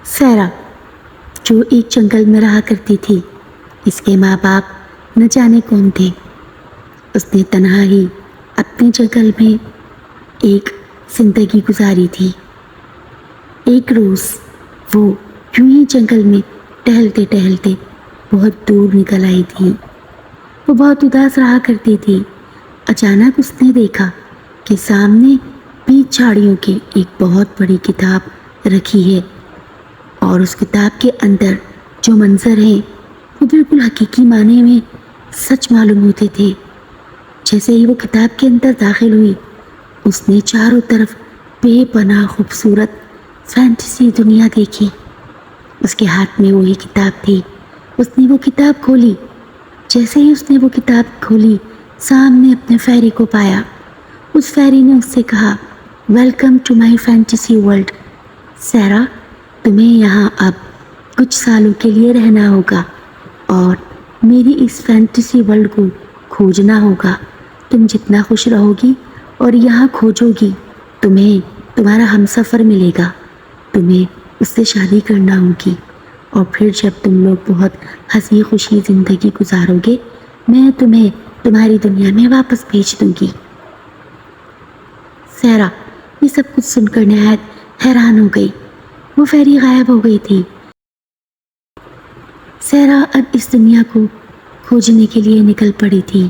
سیرا جو ایک جنگل میں رہا کرتی تھی، اس کے ماں باپ نہ جانے کون تھے۔ اس نے تنہا ہی اپنے جنگل میں ایک زندگی گزاری تھی۔ ایک روز وہ یوں ہی جنگل میں ٹہلتے ٹہلتے بہت دور نکل آئی تھی۔ وہ بہت اداس رہا کرتی تھی۔ اچانک اس نے دیکھا کہ سامنے بیچ جھاڑیوں کی ایک بہت بڑی کتاب رکھی ہے، اور اس کتاب کے اندر جو منظر ہیں وہ بالکل حقیقی معنی میں سچ معلوم ہوتے تھے۔ جیسے ہی وہ کتاب کے اندر داخل ہوئی، اس نے چاروں طرف بے پناہ خوبصورت فینٹیسی دنیا دیکھی۔ اس کے ہاتھ میں وہی کتاب تھی۔ اس نے وہ کتاب کھولی۔ جیسے ہی اس نے وہ کتاب کھولی، سامنے اپنے فیری کو پایا۔ اس فیری نے اس سے کہا، welcome to my fantasy world. Sierra, تمہیں یہاں اب کچھ سالوں کے لیے رہنا ہوگا اور میری اس فینٹیسی ورلڈ کو کھوجنا ہوگا۔ تم جتنا خوش رہو گی اور یہاں کھوجو گی، تمہیں تمہارا ہم سفر ملے گا۔ تمہیں اس سے شادی کرنا ہوگی، اور پھر جب تم لوگ بہت ہنسی خوشی زندگی گزارو گے، میں تمہیں تمہاری دنیا میں واپس بھیج دوں گی۔ سیرا یہ سب کچھ سن کر نہایت حیران ہو گئی۔ وہ فیری غائب ہو گئی تھی۔ سیرا اب اس دنیا کو کھوجنے کے لیے نکل پڑی تھی۔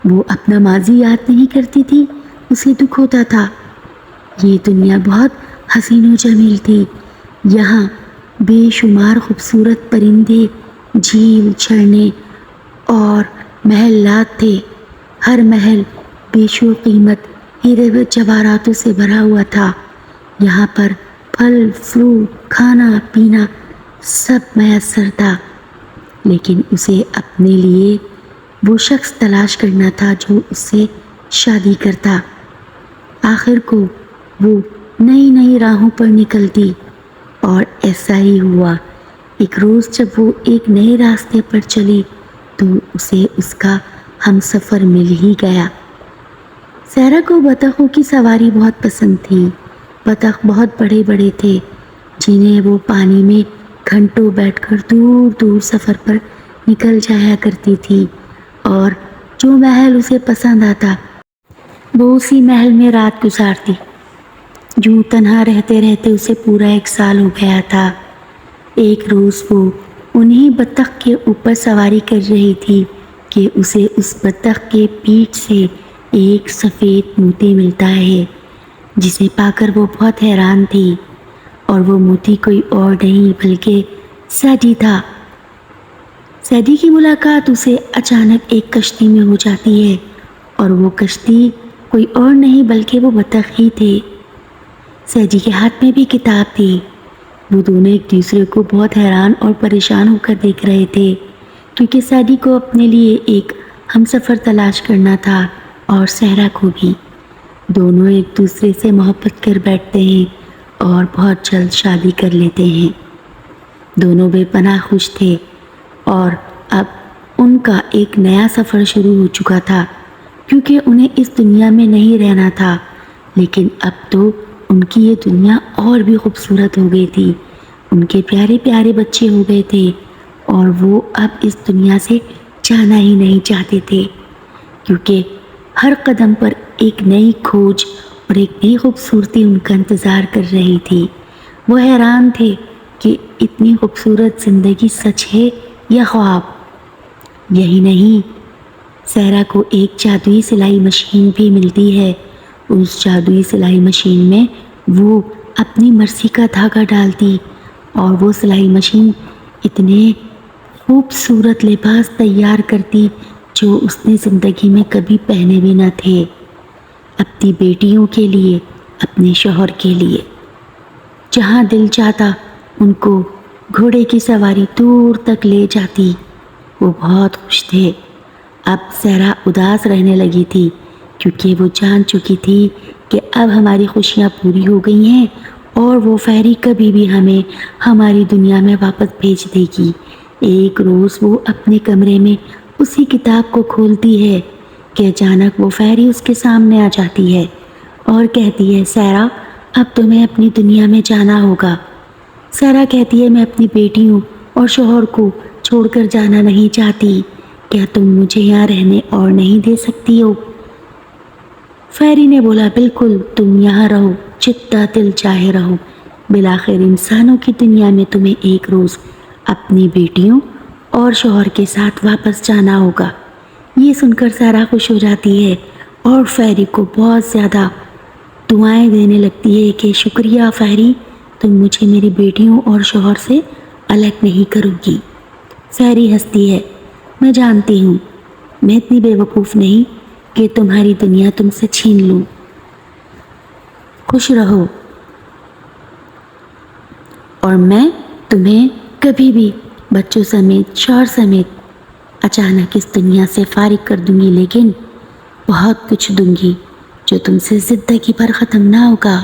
وہ اپنا ماضی یاد نہیں کرتی تھی، اسے دکھ ہوتا تھا۔ یہ دنیا بہت حسین و جمیل تھی۔ یہاں بے شمار خوبصورت پرندے، جھیل، جھرنے اور محلات تھے۔ ہر محل بیش و قیمت ہیرے و جواہراتوں سے بھرا ہوا تھا۔ یہاں پر پھل، فروٹ، کھانا پینا سب میسر تھا، لیکن اسے اپنے لیے وہ شخص تلاش کرنا تھا جو اس سے شادی کرتا۔ آخر کو وہ نئی نئی راہوں پر نکلتی، اور ایسا ہی ہوا۔ ایک روز جب وہ ایک نئے راستے پر چلی تو اسے اس کا ہم سفر مل ہی گیا۔ سیرا کو بطخوں کی سواری بہت پسند تھی۔ بطخ بہت بڑے بڑے تھے، جنہیں وہ پانی میں گھنٹوں بیٹھ کر دور دور سفر پر نکل جایا کرتی تھی، اور جو محل اسے پسند آتا وہ اسی محل میں رات گزارتی۔ یوں تنہا رہتے رہتے اسے پورا 1 سال ہو گیا تھا۔ ایک روز وہ انہی بطخ کے اوپر سواری کر رہی تھی کہ اسے اس بطخ کے پیٹھ سے ایک سفید موتی ملتا ہے، جسے پا کر وہ بہت حیران تھی۔ اور وہ موتی کوئی اور نہیں بلکہ سیڈی تھا۔ سیڈی کی ملاقات اسے اچانک ایک کشتی میں ہو جاتی ہے، اور وہ کشتی کوئی اور نہیں بلکہ وہ بطخ ہی تھے۔ سیڈی کے ہاتھ میں بھی کتاب تھی۔ وہ دونوں ایک دوسرے کو بہت حیران اور پریشان ہو کر دیکھ رہے تھے، کیونکہ سیڈی کو اپنے لیے ایک ہم سفر تلاش کرنا تھا، اور سیرا کو بھی۔ دونوں ایک دوسرے سے محبت کر بیٹھتے ہیں اور بہت جلد شادی کر لیتے ہیں۔ دونوں بے پناہ خوش تھے، اور اب ان کا ایک نیا سفر شروع ہو چکا تھا، کیونکہ انہیں اس دنیا میں نہیں رہنا تھا، لیکن اب تو ان کی یہ دنیا اور بھی خوبصورت ہو گئی تھی۔ ان کے پیارے پیارے بچے ہو گئے تھے، اور وہ اب اس دنیا سے جانا ہی نہیں چاہتے تھے، کیونکہ ہر قدم پر ایک نئی کھوج اور ایک نئی خوبصورتی ان کا انتظار کر رہی تھی۔ وہ حیران تھے کہ اتنی خوبصورت زندگی سچ ہے یا خواب۔ یہی نہیں، سیرا کو ایک جادوئی سلائی مشین بھی ملتی ہے۔ اس جادوئی سلائی مشین میں وہ اپنی مرضی کا دھاگا ڈالتی، اور وہ سلائی مشین اتنے خوبصورت لباس تیار کرتی جو اس نے زندگی میں کبھی پہنے بھی نہ تھے، اپنی بیٹیوں کے لیے، اپنے شوہر کے لیے۔ جہاں دل چاہتا ان کو گھوڑے کی سواری دور تک لے جاتی۔ وہ بہت خوش تھے۔ اب سیرا اداس رہنے لگی تھی، کیونکہ وہ جان چکی تھی کہ اب ہماری خوشیاں پوری ہو گئی ہیں، اور وہ فیری کبھی بھی ہمیں ہماری دنیا میں واپس بھیج دے گی۔ ایک روز وہ اپنے کمرے میں اسی کتاب کو کھولتی ہے کہ اچانک وہ فیری اس کے سامنے آ جاتی ہے اور کہتی ہے، سیرا اب تمہیں اپنی دنیا میں جانا ہوگا۔ سارا کہتی ہے میں اپنی بیٹیوں اور شوہر کو چھوڑ کر جانا نہیں چاہتی، کیا تم مجھے یہاں رہنے اور نہیں دے سکتی ہو؟ فیری نے بولا بالکل، تم یہاں رہو، جتنا دل چاہے رہو، بالآخر انسانوں کی دنیا میں تمہیں ایک روز اپنی بیٹیوں اور شوہر کے ساتھ واپس جانا ہوگا۔ یہ سن کر سارا خوش ہو جاتی ہے اور فیری کو بہت زیادہ دعائیں دینے لگتی ہے کہ شکریہ فیری، تم مجھے میری بیٹیوں اور شوہر سے الگ نہیں کرو گی۔ فیری ہنستی ہے، میں جانتی ہوں، میں اتنی بے وقوف نہیں کہ تمہاری دنیا تم سے چھین لوں۔ خوش رہو اور میں تمہیں کبھی بھی بچوں سمیت شوہر سمیت اچانک اس دنیا سے فارغ کر دوں گی، لیکن بہت کچھ دوں گی جو تم سے زندگی بھر ختم نہ ہوگا۔